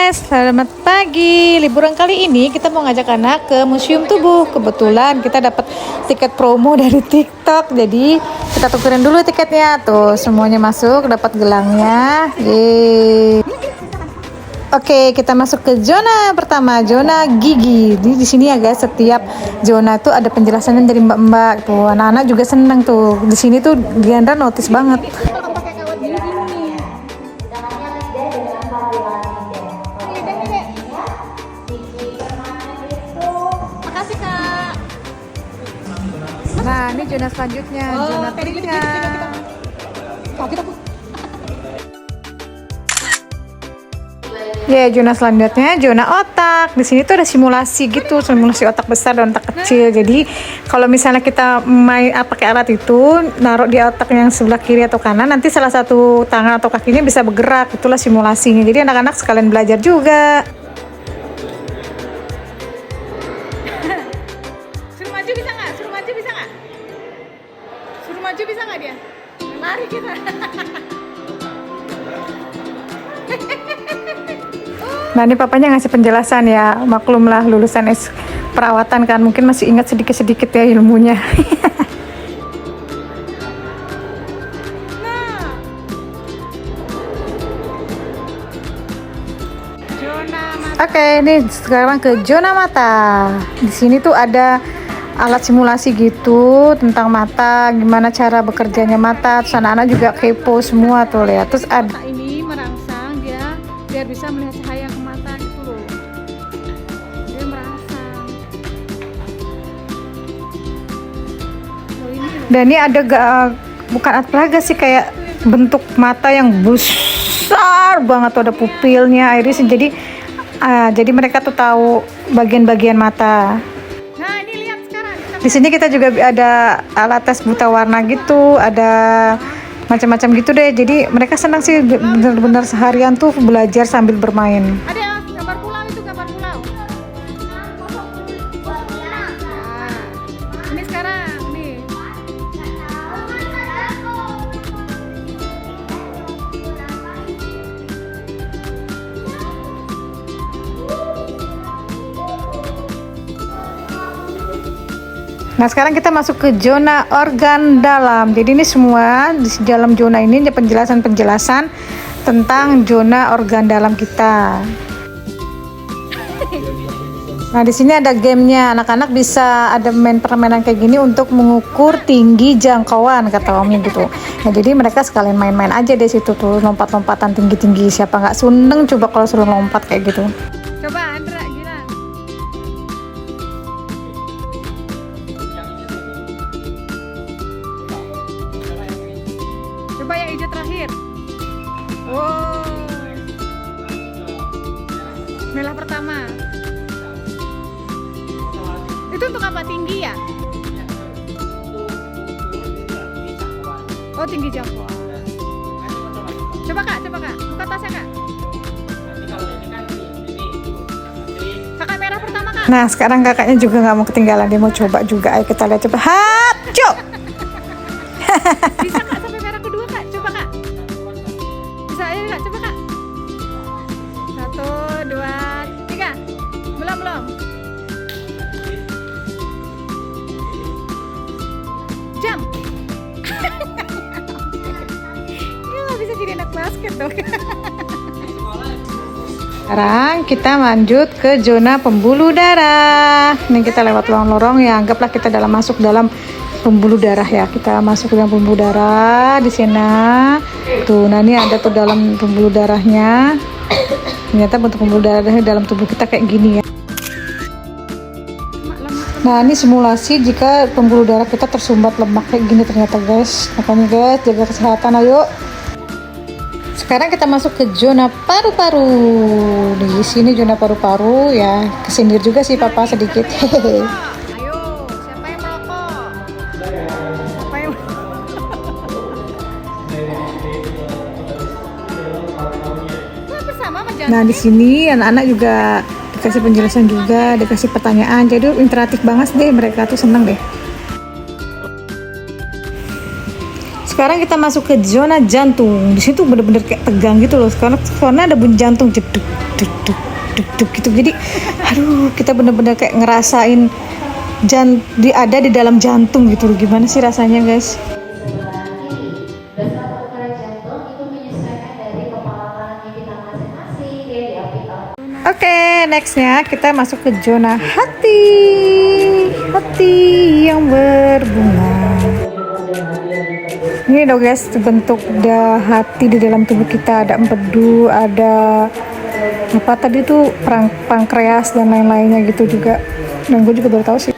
guys, selamat pagi. Liburan kali ini kita mau ngajak anak ke Museum Tubuh. Kebetulan kita dapat tiket promo dari TikTok. Jadi kita tukerin dulu tiketnya. Tuh, semuanya masuk, dapat gelangnya. Yeay. Oke, kita masuk ke zona pertama, zona gigi. Di sini ya guys, setiap zona tuh ada penjelasannya dari mbak-mbak. Tuh, anak-anak juga seneng tuh. Di sini tuh Diandra notice banget. Nah, ini zona selanjutnya, zona telinga. Ya, zona selanjutnya zona otak. Di sini tuh ada simulasi gitu, simulasi otak besar dan otak kecil. Jadi, kalau misalnya kita main pakai alat itu, naruh di otak yang sebelah kiri atau kanan, nanti salah satu tangan atau kakinya bisa bergerak. Itulah simulasinya. Jadi anak-anak sekalian belajar juga. Suruh maju bisa nggak? Suruh maju bisa nggak? Suruh maju bisa nggak dia? Lari kita. Nah, ini papanya ngasih penjelasan ya. Maklumlah lulusan perawatan kan, mungkin masih ingat sedikit-sedikit ya ilmunya. Oke, ini sekarang ke zona mata. Di sini tuh ada alat simulasi gitu tentang mata, gimana cara bekerjanya mata. Terus anak-anak juga kepo semua tuh lihat. Terus ada ini merangsang dia biar bisa melihat cahaya ke mata gitu loh. Dia merangsang. Dan ini ada bukan alat peraga sih, kayak bentuk mata yang besar banget tuh, ada pupilnya, iris. Jadi mereka tuh tahu bagian-bagian mata. Nah, ini lihat sekarang. Di sini kita juga ada alat tes buta warna gitu, ada macam-macam gitu deh. Jadi mereka senang sih, benar-benar seharian tuh belajar sambil bermain. Ada gambar pulau, itu gambar pulau. Nah, ini sekarang nih. Nah, sekarang kita masuk ke zona organ dalam. Jadi ini semua di dalam zona ini ada penjelasan-penjelasan tentang zona organ dalam kita. Nah, di sini ada gamenya. Anak-anak bisa ada main permainan kayak gini untuk mengukur tinggi jangkauan, kata Omnya gitu. Nah, jadi mereka sekalian main-main aja di situ tuh, lompat-lompatan tinggi-tinggi. Siapa nggak seneng coba kalau suruh lompat kayak gitu. Coba Andra. Coba yang hijau terakhir. Wow. Merah pertama. Itu untuk apa? Tinggi ya? Oh, tinggi jangkauan. Coba kak, buka tasnya kak. Kakak merah pertama kak. Nah, sekarang kakaknya juga nggak mau ketinggalan, dia mau coba juga. Ayo kita lihat, coba. Hap, cuk. Bisa kak sampai merah kedua kak, coba kak. Bisa aja kak, coba kak. 1, 2, 3. Belum. Jam. Ini nggak bisa jadi anak basket dong. Sekarang kita lanjut ke zona pembuluh darah. Ini kita lewat lorong-lorong ya, anggaplah kita masuk dalam pembuluh darah ya. Kita masuk ke dalam pembuluh darah di sana. Tuh, nah ini ada tuh dalam pembuluh darahnya. Ternyata bentuk pembuluh darahnya dalam tubuh kita kayak gini ya. Nah, ini simulasi jika pembuluh darah kita tersumbat lemak kayak gini ternyata guys. Makanya guys, jaga kesehatan, ayo. Sekarang kita masuk ke zona paru-paru. Di sini zona paru-paru ya. Kesindir juga sih papa sedikit. Hehehe. Ayo, siapa yang merokok? Siapa yang Nah, di sini anak-anak juga dikasih penjelasan juga, dikasih pertanyaan. Jadi interaktif banget deh, mereka tuh seneng deh. sekarang kita masuk ke zona jantung. Di situ bener-bener kayak tegang gitu loh, karena ada bunyi jantung jeduk jeduk jeduk gitu. Jadi aduh, kita bener-bener kayak ngerasain ada di dalam jantung gitu. Gimana sih rasanya guys? Oke, nextnya kita masuk ke zona hati yang berbunga. Ini dong guys, bentuk hati di dalam tubuh kita. Ada empedu, ada apa tadi tuh, pankreas dan lain-lainnya gitu juga. Dan gue juga baru tahu sih.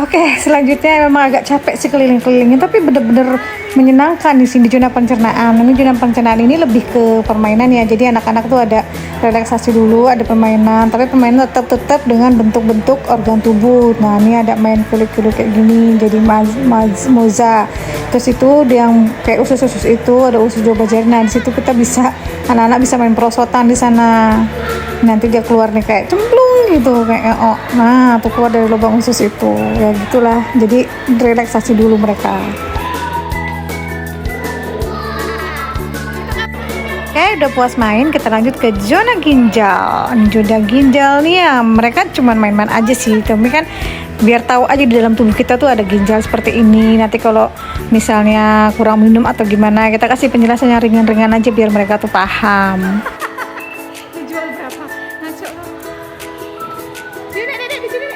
Oke, selanjutnya memang agak capek sih keliling-kelilingin, tapi bener-bener menyenangkan di sini di zona pencernaan. Ini zona pencernaan ini lebih ke permainan ya. Jadi anak-anak tuh ada relaksasi dulu, ada permainan, tapi permainan tetap dengan bentuk-bentuk organ tubuh. Nah, ini ada main kulit-kulit kayak gini, jadi moza. Terus itu yang kayak usus-usus itu ada usus coba jari. Nah, di situ kita bisa, anak-anak bisa main perosotan di sana. Nanti dia keluar nih kayak cemplung gitu, kayak nah tuh keluar dari lubang usus itu ya gitulah. Jadi relaksasi dulu mereka. Oke, udah puas main, kita lanjut ke zona ginjal. Zona ginjal nih ya, mereka cuman main-main aja sih, tapi kan biar tahu aja di dalam tubuh kita tuh ada ginjal seperti ini. Nanti kalau misalnya kurang minum atau gimana, kita kasih penjelasan yang ringan-ringan aja biar mereka tuh paham. Dijual berapa? Ngaco lo. Di sini.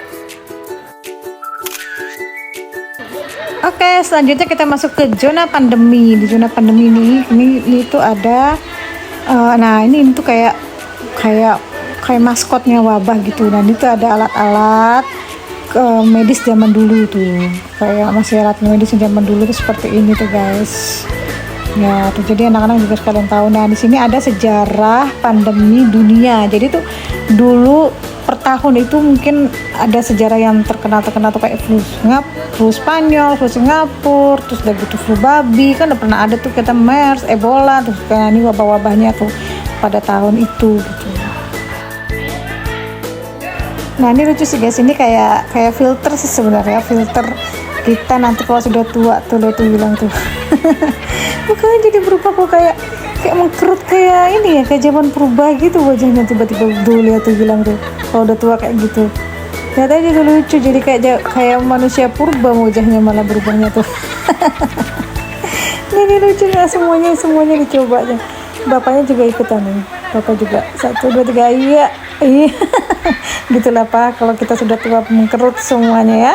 Oke, selanjutnya kita masuk ke zona pandemi. Di zona pandemi ini tuh ada nah ini tuh kayak maskotnya wabah gitu. Dan itu ada alat-alat medis zaman dulu tuh, kayak masih alat medis zaman dulu tuh seperti ini tuh guys. Ya, tuh jadi anak-anak juga sekalian tahu. Nah, di sini ada sejarah pandemi dunia. Jadi tuh dulu per tahun itu mungkin ada sejarah yang terkenal tuh kayak flu Spanyol, flu Singapura, terus udah gitu flu babi, kan udah pernah ada tuh kita MERS, Ebola, terus kayak ini wabah-wabahnya tuh pada tahun itu gitu. Nah, ini lucu sih guys, ini kayak filter sih sebenarnya, filter kita nanti kalau sudah tua tuh, dia tuh bilang tuh mukanya jadi berubah kok, kayak mengkerut kayak ini ya, kayak zaman purba gitu wajahnya, tiba-tiba dulu lihat tuh bilang tuh kalau udah tua kayak gitu. Ternyata juga lucu, jadi kayak manusia purba wajahnya malah berubahnya tuh. Ini lucu nggak? Semuanya dicoba aja. Bapaknya juga ikutan nih, bapak juga 1, 2, 3 iya gitulah Pak, kalau kita sudah tua mengkerut semuanya ya.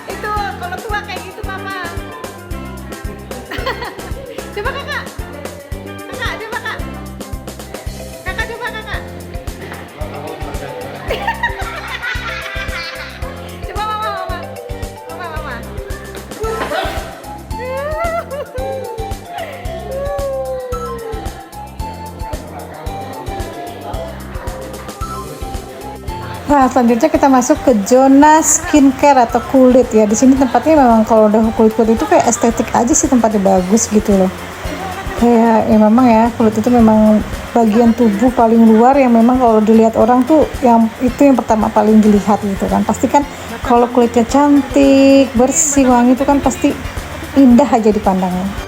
Itu kalau tua kayak gitu Mama. Coba kakak coba kak coba mama. Nah, selanjutnya kita masuk ke zona skincare atau kulit ya. Di sini tempatnya memang kalau udah kulit itu kayak estetik aja sih, tempatnya bagus gitu loh. Kayak ya memang ya, kulit itu memang bagian tubuh paling luar yang memang kalau dilihat orang tuh yang pertama paling dilihat gitu kan. Pasti kan kalau kulitnya cantik, bersih, wangi itu kan pasti indah aja dipandangnya.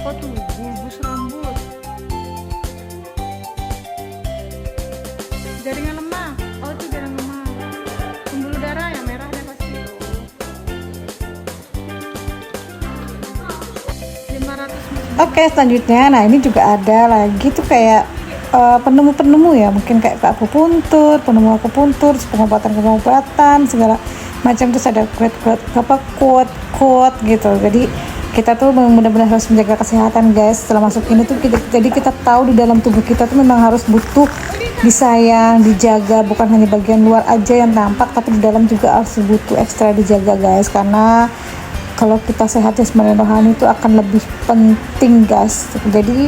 Apa tuh? Bulbus rambut, jaringan lemah. Oh, itu jaringan lemah. Pembuluh darah yang merah deh pasti. 500 Oke, selanjutnya, nah ini juga ada lagi tuh kayak penemu-penemu ya, mungkin kayak penemu akupuntur, pengobatan segala macam. Terus ada quote gitu. Jadi kita tuh benar-benar harus menjaga kesehatan guys setelah masuk ini tuh. Jadi kita tahu di dalam tubuh kita tuh memang harus butuh disayang, dijaga, bukan hanya bagian luar aja yang tampak, tapi di dalam juga harus butuh ekstra dijaga guys, karena kalau kita sehat jasmani rohani itu akan lebih penting guys. Jadi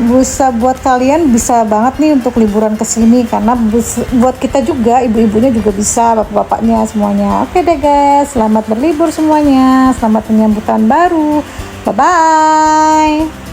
bisa buat kalian, bisa banget nih untuk liburan ke sini, karena buat kita juga, ibu-ibunya juga bisa, bapak-bapaknya semuanya. Oke deh guys, selamat berlibur semuanya, selamat penyambutan baru Bye-bye.